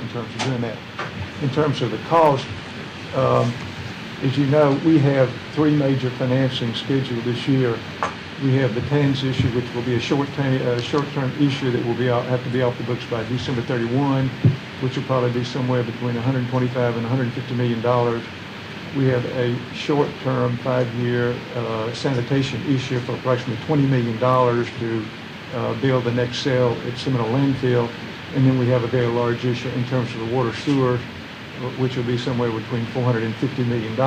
terms of doing that. In terms of the cost, as you know, we have three major financing scheduled this year. We have the TANS issue, which will be a short-term issue that will have to be off the books by December 31, which will probably be somewhere between $125 and $150 million. We have a short-term 5-year sanitation issue for approximately $20 million to build the next cell at Seminole Landfill. And then we have a very large issue in terms of the water sewer, which will be somewhere between $450 million.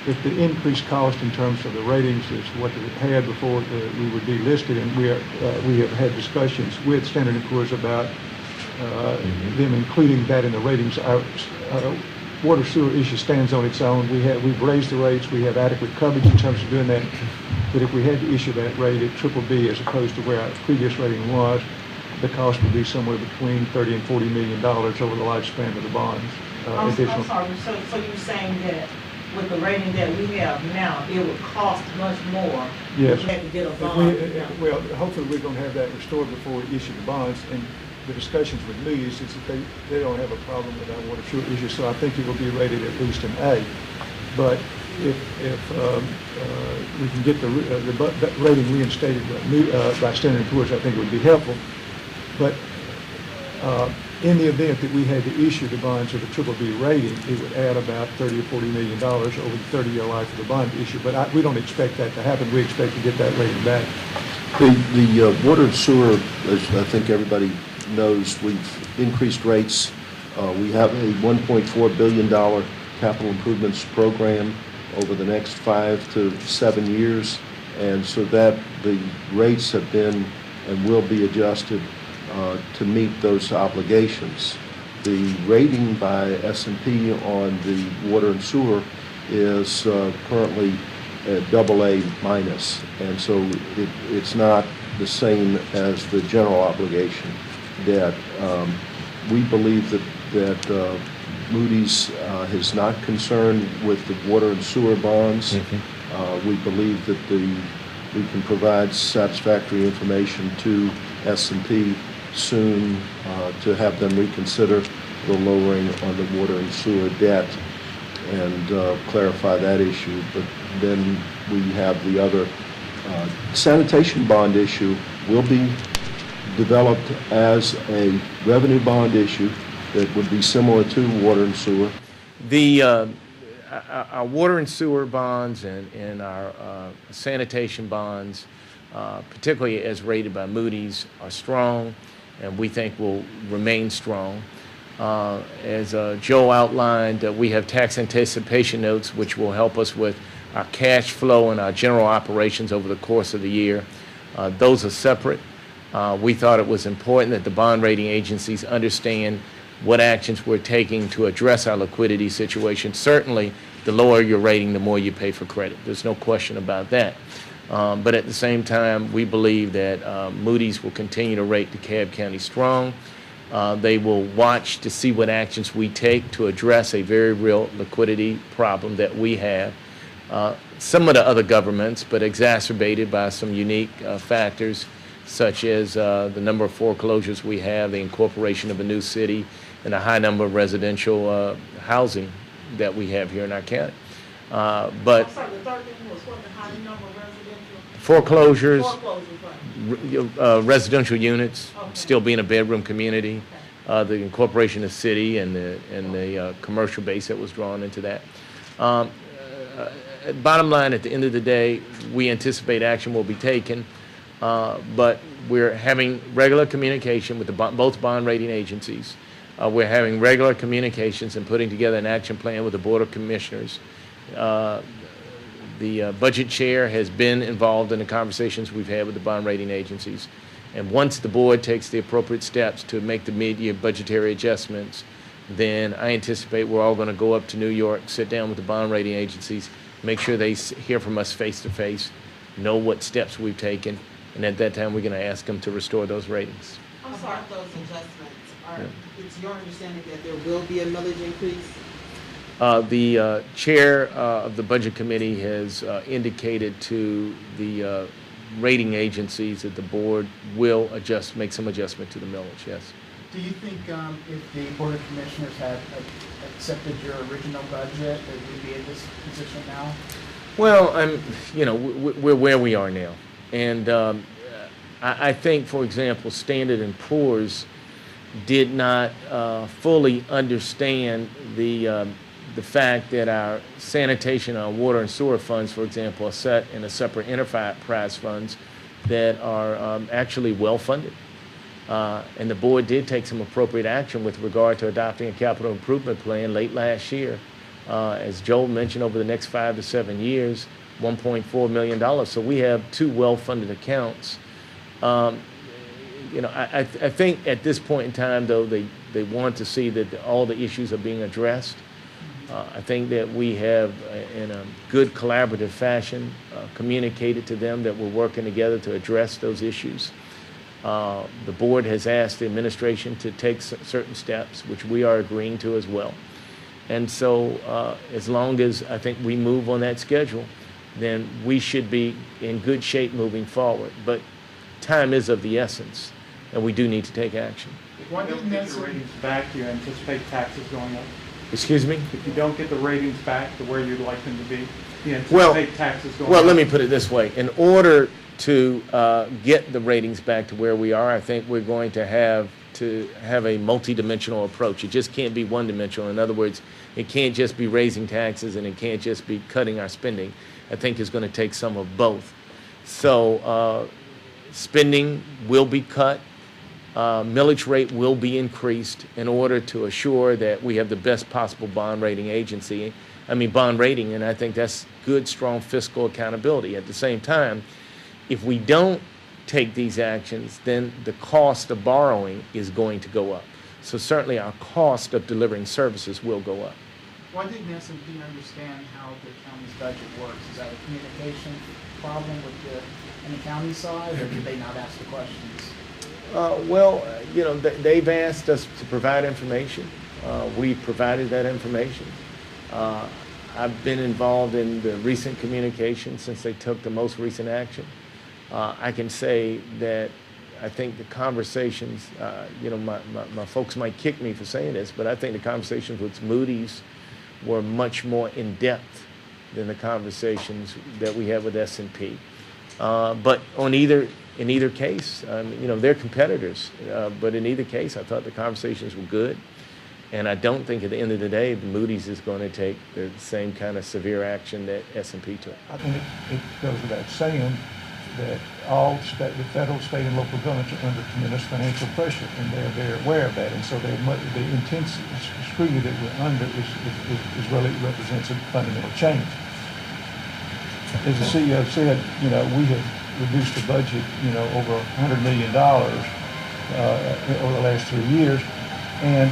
If the increased cost in terms of the ratings is what we had before we would be listed, and we have had discussions with Standard & Poor's about them including that in the ratings. Our water sewer issue stands on its own. We've raised the rates. We have adequate coverage in terms of doing that. But if we had to issue that rate at BBB as opposed to where our previous rating was, the cost would be somewhere between $30 and $40 million over the lifespan of the bonds. I'm sorry. So you're saying that with the rating that we have now, it would cost much more? Yes. If we had to get a bond. Well, hopefully we're going to have that restored before we issue the bonds. And the discussions with Moody's is that they don't have a problem with our water sewer issue, so I think it will be rated at least an A. But if we can get the rating reinstated by Standard & Poor's, I think it would be helpful. But in the event that we had to issue the bonds with a BBB rating, it would add about $30 or $40 million over the 30-year life of the bond issue. But we don't expect that to happen. We expect to get that rating back. The water and sewer, as I think everybody knows, we've increased rates. We have a $1.4 billion capital improvements program over the next 5 to 7 years, and so that the rates have been and will be adjusted to meet those obligations. The rating by S&P on the water and sewer is currently at AA minus, and so it's not the same as the general obligation debt. We believe that Moody's is not concerned with the water and sewer bonds. We believe that we can provide satisfactory information to S&P soon to have them reconsider the lowering on the water and sewer debt and clarify that issue. But then we have the other sanitation bond issue will be developed as a revenue bond issue that would be similar to water and sewer. Our water and sewer bonds and our sanitation bonds, particularly as rated by Moody's, are strong, and we think will remain strong. As Joe outlined, we have tax anticipation notes, which will help us with our cash flow and our general operations over the course of the year. Those are separate. We thought it was important that the bond rating agencies understand what actions we're taking to address our liquidity situation. Certainly, the lower your rating, the more you pay for credit. There's no question about that. But at the same time, we believe that Moody's will continue to rate DeKalb County strong. They will watch to see what actions we take to address a very real liquidity problem that we have. Similar to other governments, but exacerbated by some unique factors, such as the number of foreclosures we have, the incorporation of a new city, and a high number of residential housing that we have here in our county. But I'm sorry, the third thing was what, the high number of residential? Foreclosures, right. residential units, okay. Still being a bedroom community, the incorporation of city and the commercial base that was drawn into that. Bottom line, at the end of the day, we anticipate action will be taken, but we're having regular communication with both bond rating agencies. We're having regular communications and putting together an action plan with the Board of Commissioners. The budget chair has been involved in the conversations we've had with the bond rating agencies. And once the board takes the appropriate steps to make the mid-year budgetary adjustments, then I anticipate we're all going to go up to New York, sit down with the bond rating agencies, make sure they hear from us face to face, know what steps we've taken, and at that time we're going to ask them to restore those ratings. I'm sorry, those adjustments it's your understanding that there will be a millage increase? The chair of the budget committee has indicated to the rating agencies that the board will make some adjustment to the millage, yes. Do you think if the Board of Commissioners had accepted your original budget, that we'd be in this position now? Well, we're where we are now. And I think, for example, Standard & Poor's did not fully understand the fact that our sanitation, our water and sewer funds, for example, are set in a separate enterprise funds that are actually well-funded. And the board did take some appropriate action with regard to adopting a capital improvement plan late last year. As Joel mentioned, over the next 5 to 7 years, $1.4 million. So we have two well-funded accounts. I think at this point in time, though, they want to see that all the issues are being addressed. I think that we have, in a good collaborative fashion, communicated to them that we're working together to address those issues. The board has asked the administration to take certain steps, which we are agreeing to as well. And so as long as I think we move on that schedule, then we should be in good shape moving forward. But time is of the essence, and we do need to take action. Why If you didn't don't get that the ratings back, do you anticipate taxes going up? Excuse me? If you don't get the ratings back to where you'd like them to be, do you Well, anticipate taxes going up? Well, let me put it this way. In order to get the ratings back to where we are, I think we're going to have a multidimensional approach. It just can't be one-dimensional. In other words, it can't just be raising taxes and it can't just be cutting our spending. I think it's going to take some of both. So spending will be cut. Millage rate will be increased in order to assure that we have the best possible bond rating, and I think that's good, strong fiscal accountability. At the same time, if we don't take these actions, then the cost of borrowing is going to go up. So certainly our cost of delivering services will go up. Why didn't S&P understand how the county's budget works? Is that a communication problem with the county side, or did they not ask the questions? They've asked us to provide information. We've provided that information. I've been involved in the recent communication since they took the most recent action. I can say that I think the conversations, my folks might kick me for saying this, but I think the conversations with Moody's were much more in-depth than the conversations that we have with S&P. But in either case, they're competitors. But in either case, I thought the conversations were good. And I don't think at the end of the day, Moody's is going to take the same kind of severe action that S&P took. I think it goes without saying that the federal, state, and local governments are under tremendous financial pressure, and they're very aware of that. And so the intense scrutiny that we're under is really represents a fundamental change. As the CEO said, we have reduced the budget, over $100 million over the last 3 years, and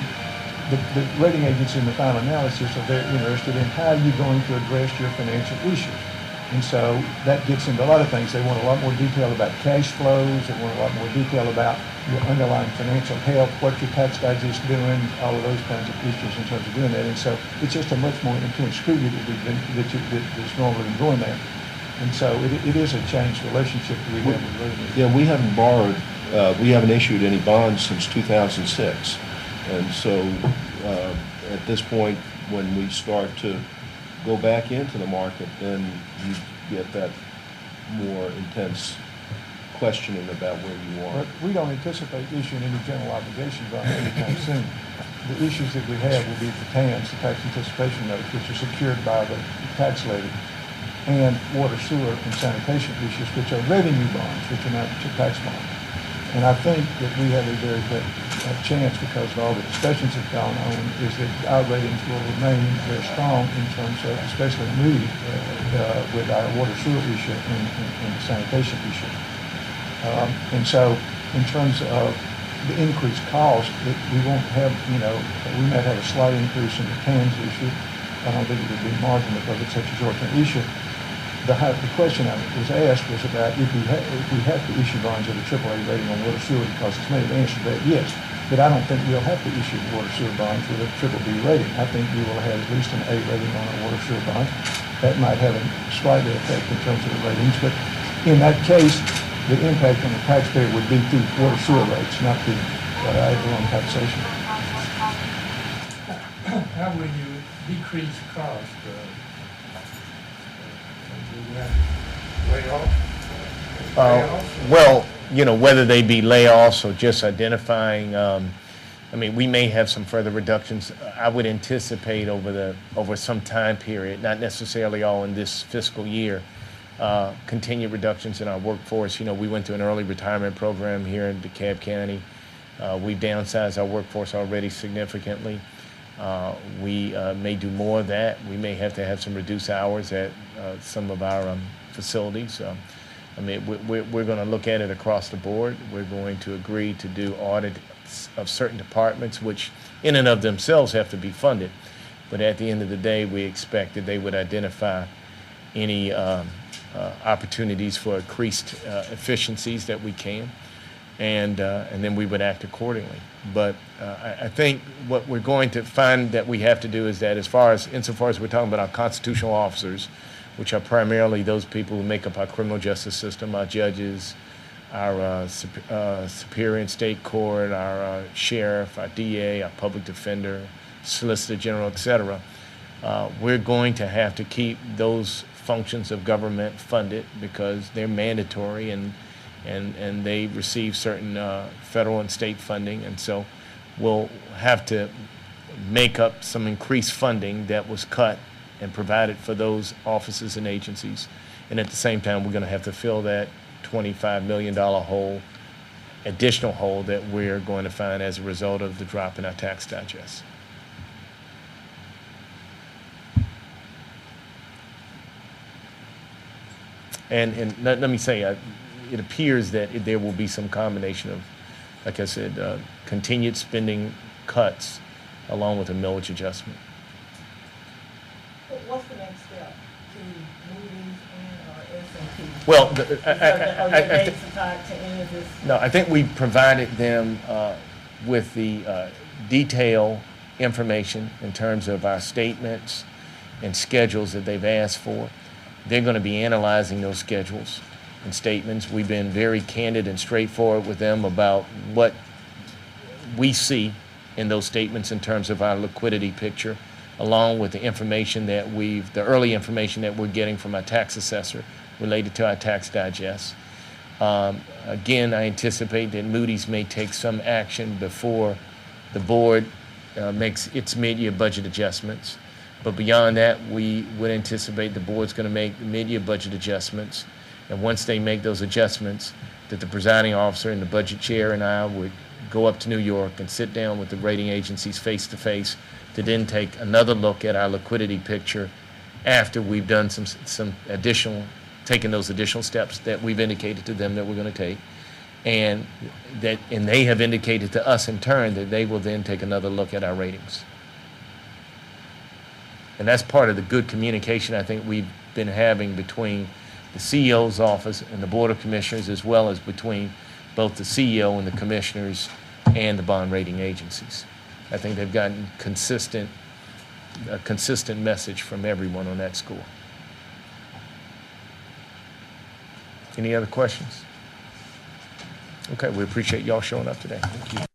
the rating agencies in the final analysis are very interested in how you're going to address your financial issues. And so that gets into a lot of things. They want a lot more detail about cash flows. They want a lot more detail about your underlying financial health, what your tax digest is doing, all of those kinds of issues in terms of doing that. And so it's just a much more intense scrutiny that's normally been going there. And so it is a changed relationship that we have with ratings. Yeah, we haven't borrowed, we haven't issued any bonds since 2006. And so at this point, when we start to go back into the market, then you get that more intense questioning about where you are. But we don't anticipate issuing any general obligation bond anytime soon. The issues that we have will be the TANs, the tax anticipation notes, which are secured by the tax levy, and water, sewer, and sanitation issues, which are revenue bonds, which are not tax bonds. And I think that we have a very good chance, because of all the discussions that have gone on, is that our ratings will remain very strong in terms of, especially Moody, with our water, sewer issue and the sanitation issue. And so, in terms of the increased cost, we won't have, we might have a slight increase in the TANs issue. I don't think it would be marginal because it's such a short-term issue. The question I was asked was about if we have to issue bonds at a AAA rating on water sewer, because it's made an answer to that, yes. But I don't think we'll have to issue water sewer bonds with a BBB rating. I think we will have at least an A rating on our water sewer bonds. That might have a slight effect in terms of the ratings, but in that case, the impact on the taxpayer would be through water sewer rates, not through variable on taxation. How will you decrease cost? Do you have layoffs? Well, whether they be layoffs or just identifying, we may have some further reductions. I would anticipate over some time period, not necessarily all in this fiscal year, continued reductions in our workforce. We went through an early retirement program here in DeKalb County. We've downsized our workforce already significantly. We may do more of that. We may have to have some reduced hours at some of our facilities. We're going to look at it across the board. We're going to agree to do audits of certain departments, which in and of themselves have to be funded. But at the end of the day, we expect that they would identify any opportunities for increased efficiencies that we can, and then we would act accordingly. But I think what we're going to find that we have to do is that insofar as we're talking about our constitutional officers, which are primarily those people who make up our criminal justice system, our judges, our Superior and State Court, our sheriff, our DA, our public defender, Solicitor General, etc. We're going to have to keep those functions of government funded because they're mandatory and they receive certain federal and state funding, and so we'll have to make up some increased funding that was cut and provided for those offices and agencies. And at the same time, we're going to have to fill that $25 million additional hole that we're going to find as a result of the drop in our tax digest. And let me say, it appears that there will be some combination of, like I said, continued spending cuts along with a millage adjustment. What's the next step to Moody's and S&P? Well, Are there dates tied to any of this? No, I think we provided them with the detailed information in terms of our statements and schedules that they've asked for. They're going to be analyzing those schedules and statements. We've been very candid and straightforward with them about what we see in those statements in terms of our liquidity picture, along with the information that the early information that we're getting from our tax assessor related to our tax digest. Again, I anticipate that Moody's may take some action before the board makes its mid-year budget adjustments. But beyond that, we would anticipate the board's going to make mid-year budget adjustments. And once they make those adjustments, that the presiding officer and the budget chair and I would go up to New York and sit down with the rating agencies face to face to then take another look at our liquidity picture after we've done taken those additional steps that we've indicated to them that we're going to take. And they have indicated to us in turn that they will then take another look at our ratings. And that's part of the good communication I think we've been having between the CEO's office and the Board of Commissioners, as well as between both the CEO and the commissioners and the bond rating agencies. I think they've gotten a consistent message from everyone on that score. Any other questions? Okay, we appreciate y'all showing up today. Thank you.